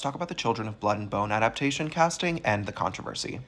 Talk about the Children of Blood and Bone adaptation casting and the controversy.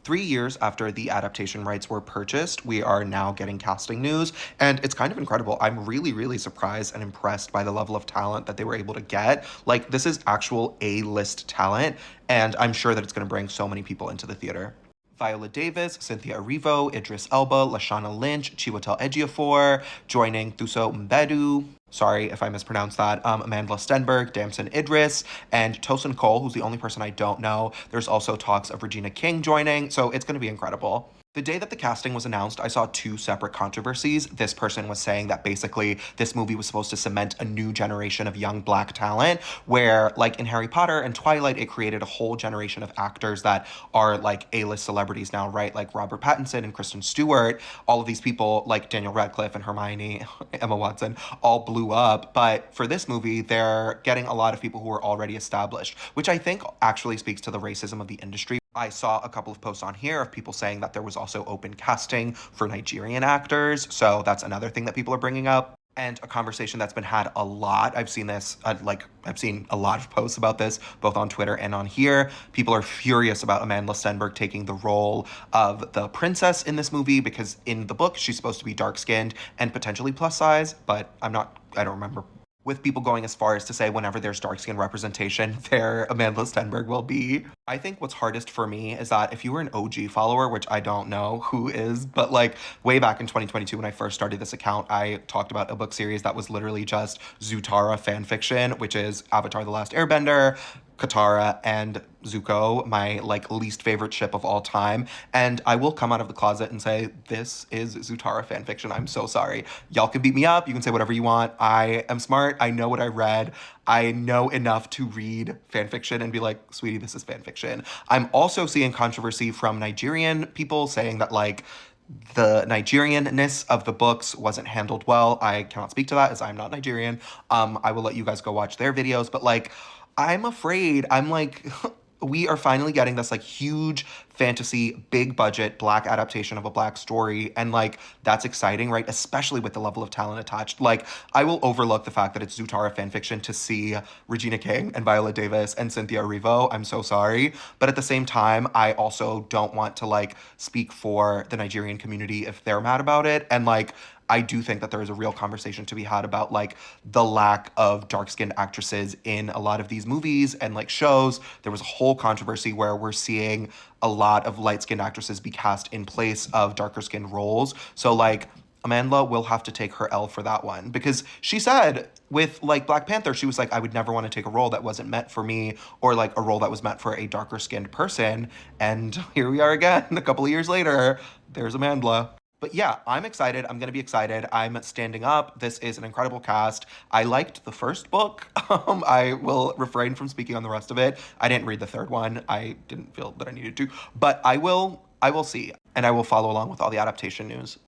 3 years after the adaptation rights were purchased, we are now getting casting news, and it's kind of incredible. I'm really, really surprised and impressed by the level of talent that they were able to get. Like, this is actual A-list talent, and I'm sure that it's going to bring so many people into the theater. Viola Davis, Cynthia Erivo, Idris Elba, Lashana Lynch, Chiwetel Ejiofor, joining Thuso Mbedu, sorry if I mispronounced that, Amanda Stenberg, Damson Idris, and Tosin Cole, who's the only person I don't know. There's also talks of Regina King joining, so it's going to be incredible. The day that the casting was announced, I saw two separate controversies. This person was saying that basically this movie was supposed to cement a new generation of young Black talent, where, like in Harry Potter and Twilight, it created a whole generation of actors that are like A-list celebrities now, right? Like Robert Pattinson and Kristen Stewart. All of these people, like Daniel Radcliffe and Hermione, Emma Watson, all blew up. But for this movie, they're getting a lot of people who are already established, which I think actually speaks to the racism of the industry. I saw a couple of posts on here of people saying that there was also open casting for Nigerian actors. So that's another thing that people are bringing up. And a conversation that's been had a lot. I've seen this, I've seen a lot of posts about this, both on Twitter and on here. People are furious about Amanda Stenberg taking the role of the princess in this movie because in the book, she's supposed to be dark skinned and potentially plus size, but I don't remember, with people going as far as to say whenever there's dark skin representation, there Amanda Stenberg will be. I think what's hardest for me is that if you were an OG follower, which I don't know who is, but like way back in 2022 when I first started this account, I talked about a book series that was literally just Zutara fanfiction, which is Avatar: The Last Airbender, Katara and Zuko, my like least favorite ship of all time. And I will come out of the closet and say, this is Zutara fanfiction. I'm so sorry. Y'all can beat me up. You can say whatever you want. I am smart. I know what I read. I know enough to read fanfiction and be like, sweetie, this is fanfiction. I'm also seeing controversy from Nigerian people saying that like the Nigerianness of the books wasn't handled well. I cannot speak to that as I'm not Nigerian. I will let you guys go watch their videos, but like, I'm afraid. I'm like, we are finally getting this like huge fantasy, big budget Black adaptation of a Black story. And like, that's exciting, right? Especially with the level of talent attached. Like, I will overlook the fact that it's Zutara fanfiction to see Regina King and Viola Davis and Cynthia Erivo. I'm so sorry. But at the same time, I also don't want to like speak for the Nigerian community if they're mad about it. And like, I do think that there is a real conversation to be had about like the lack of dark-skinned actresses in a lot of these movies and like shows. There was a whole controversy where we're seeing a lot of light-skinned actresses be cast in place of darker-skinned roles. So like Amanda will have to take her L for that one because she said with like Black Panther, she was like, I would never want to take a role that wasn't meant for me or like a role that was meant for a darker skinned person. And here we are again, a couple of years later, there's Amanda. But yeah, I'm excited. I'm going to be excited. I'm standing up. This is an incredible cast. I liked the first book. I will refrain from speaking on the rest of it. I didn't read the third one. I didn't feel that I needed to, but I will see, and I will follow along with all the adaptation news.